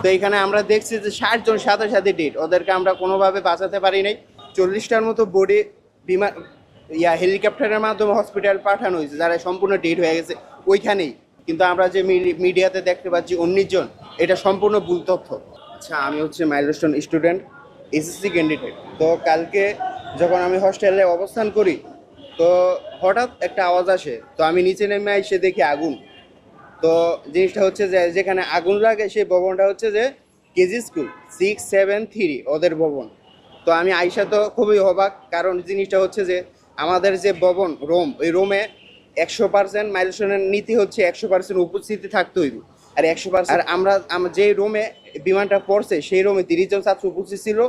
তো এখানে আমরা দেখছি যে 60 জন সাথে সাথে ডেট, ওদেরকে আমরা কোনোভাবে বাঁচাতে পারি নাই। 40টার মতো বডি বিমান হেলিকপ্টারের মাধ্যমে হসপিটাল পাঠানো হয়েছে, যারা সম্পূর্ণ ডেট হয়ে গেছে ওইখানেই। কিন্তু আমরা যে মিডিয়াতে দেখতে পাচ্ছি 19 জন, এটা সম্পূর্ণ ভুল তথ্য। আচ্ছা, আমি হচ্ছে মাইলস্টোন স্টুডেন্ট, এসএসসি ক্যান্ডিডেট। তো কালকে যখন আমি হস্টেলে অবস্থান করি, তো হঠাৎ একটা আওয়াজ আসে, তো আমি নিচে নেমে এসে দেখি আগুন। তো জিনিসটা হচ্ছে যে যেখানে আগুন লাগে সেই ভবনটা হচ্ছে যে কেজি স্কুল 673 ওদের ভবন। তো আমি আইসা তো খুবই অবাক, কারণ জিনিসটা হচ্ছে যে আমাদের যে ভবন ওই রোমে 100% মাইলস্টোনের নীতি হচ্ছে 100% উপস্থিতি থাকতে হইব। আর 100%, আর আমরা যে রোমে বিমানটা পড়ছে সেই রোমে 30 জন ছাত্র উপস্থিত ছিল,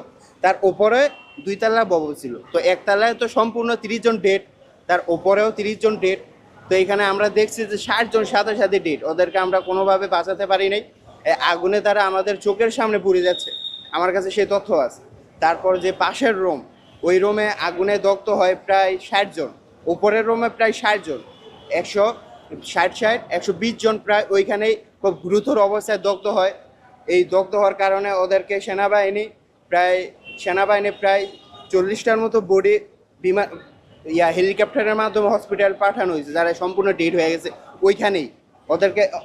তার ওপরে 2 তলা ভবন ছিল। তো একতলায় তো সম্পূর্ণ 30 জন ডেট, তার ওপরেও 30 জন ডেট। তো এখানে আমরা দেখছি যে 60 জন সাথে সাথে ডেট, ওদেরকে আমরা কোনোভাবে বাঁচাতে পারি নাই। আগুনে তারা আমাদের চোখের সামনে পুড়ে যাচ্ছে, আমার কাছে সেই তথ্য আছে। তারপর যে পাশের রুম, ওই রুমে আগুনে দগ্ধ হয় প্রায় 60 জন, উপরের রুমে প্রায় 60 জন, 120 জন প্রায় ওইখানেই খুব গুরুতর অবস্থায় দগ্ধ হয়। এই দগ্ধ হওয়ার কারণে ওদেরকে সেনাবাহিনী প্রায় 40টার মতো বডি বিমান হেলিকপ্টারের মাধ্যমে হসপিটাল পাঠানো হয়েছে, যারা সম্পূর্ণ ডেড হয়ে গেছে ওইখানেই।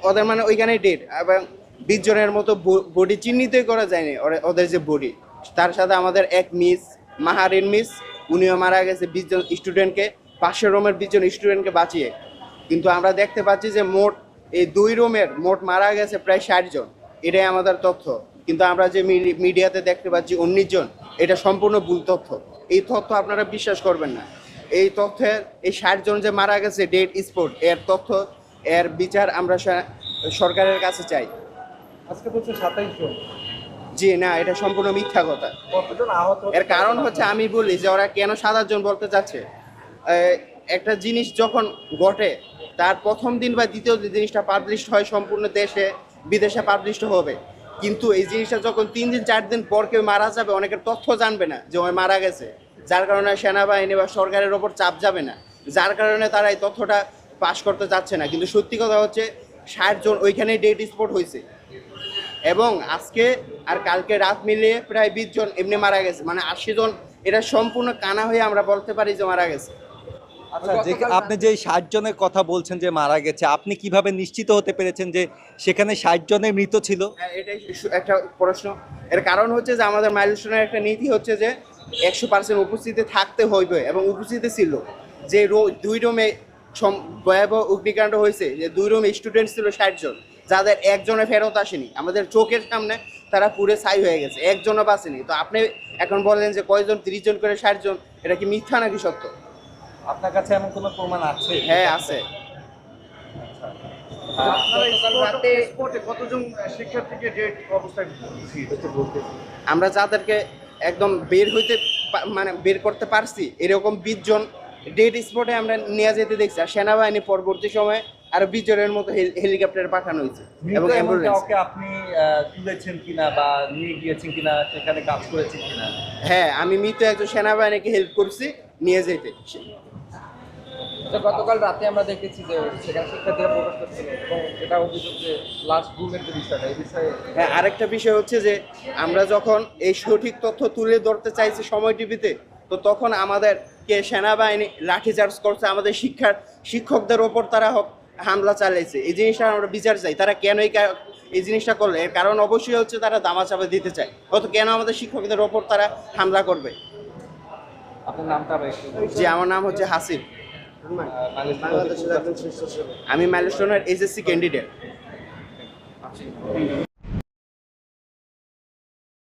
ওদের মানে ওইখানেই ডেড, এবং 20 জনের মতো বডি চিহ্নিতই করা যায়নি ওদের যে বডি। তার সাথে আমাদের এক মিস, মাহারিন মিস, উনিও মারা গেছে 20 জন স্টুডেন্টকে, পাশের রুমের 20 জন স্টুডেন্টকে বাঁচিয়ে। কিন্তু আমরা দেখতে পাচ্ছি যে মোট এই 2 রুমের মোট মারা গেছে প্রায় 60 জন, এটাই আমাদের তথ্য। কিন্তু আমরা যে মিডিয়াতে দেখতে পাচ্ছি 19 জন, এটা সম্পূর্ণ ভুল তথ্য। এই তথ্য আপনারা বিশ্বাস করবেন না। এই তথ্যের এই 60 জন যে মারা গেছে ডেড স্পট, এর তথ্য, এর বিচার আমরা সরকারের কাছে চাই। আজকে বলছে 27 জন। জি না, এটা সম্পূর্ণ মিথ্যা কথা। কতজন আহত? এর কারণ হচ্ছে, আমি বলি যে ওরা কেন 7 জন বলতে চাচ্ছে। একটা জিনিস যখন ঘটে, তার প্রথম দিন বা দ্বিতীয় দিন জিনিসটা পাবলিশ হয়, সম্পূর্ণ দেশে বিদেশে পাবলিশ হবে। কিন্তু এই জিনিসটা যখন 3 দিন 4 দিন পর কেউ মারা যাবে, অনেকের তথ্য জানবে না যে ওই মারা গেছে, যার কারণে সেনাবাহিনী বা সরকারের ওপর চাপ যাবে না, যার কারণে তারা এই তথ্যটা পাশ করতে চাচ্ছে না। কিন্তু সত্যি কথা হচ্ছে 60 জন ওইখানেই ডেড স্পট হয়েছে, এবং আজকে আর কালকে রাত মিলিয়ে প্রায় 20 জন এমনি মারা গেছে, মানে 80 জন। এটা সম্পূর্ণ কানা হয়ে আমরা বলতে পারি যে মারা গেছে। আচ্ছা, যে আপনি যে 60 জনের কথা বলছেন যে মারা গেছে, আপনি কিভাবে নিশ্চিত হতে পেরেছেন যে সেখানে 60 জনের মৃত ছিল? এটাই একটা প্রশ্ন। এর কারণ হচ্ছে যে আমাদের মাইলস্টোনের একটা নীতি হচ্ছে যে 100% উপস্থিতি থাকতে হইবে, এবং উপস্থিতি ছিল। যে 2 রুমে ভয়াবহ অগ্নিকাণ্ড হয়েছে, যে 2 রুমে স্টুডেন্ট ছিল 60 জন, যাদের একজনে ফেরত আসেনি, আমাদের চোখের সামনে তারা পুরো ছাই হয়ে গেছে, একজনও বাঁচেনি। তো আপনি এখন বলেন যে কয়জন, 30 জন করে 60 জন, এটা কি মিথ্যা নাকি সত্য? আপনার কাছে এমন কোনো প্রমাণ আছে? হ্যাঁ, আছে। কতজন শিক্ষার্থীকে ডেট অবস্থায় আমরা যাদেরকে একদম বের করতে পারছি, এরকম 20 জন ডেড স্পটে আমরা নিয়ে যেতে দেখছি। আর সেনাবাহিনী পরবর্তী সময়ে আরো 20 জনের মতো হেলিকপ্টারে পাঠানো হয়েছে, এবং অ্যাম্বুলেন্স। আপনি তুলেছেন কিনা বা নিয়ে গিয়েছেন কিনা, সেখানে কাজ করেছেন কিনা? হ্যাঁ, আমি মৃত একজন সেনাবাহিনীকে হেল্প করছি নিয়ে যেতে। গতকাল রাতে আমরা দেখেছি যে সেখানে শিক্ষার্থীরা প্রকাশ করছিল, এবং এটা অভিযোগ যে লাস্ট রুমের যে বিষয়টা, এই বিষয়ে। হ্যাঁ, আরেকটা বিষয় হচ্ছে যে আমরা যখন এই সঠিক তথ্য তুলে ধরতে চাইছি সময় টিভিতে, তো তখন আমাদেরকে সেনাবাহিনী লাঠিচার্জ করছে, আমাদের শিক্ষকদের ওপর তারা হামলা চালিয়েছে। এই জিনিসটা আমরা বিচার চাই, তারা কেন এই জিনিসটা করলে। এর কারণ অবশ্যই হচ্ছে তারা দামাচাপা দিতে চায়, অত কেন আমাদের শিক্ষকদের ওপর তারা হামলা করবে। আপনার নামটা জি, আমার নাম হচ্ছে হাসিব, আমি মাইলস্টোনের এসএসসি ক্যান্ডিডেট।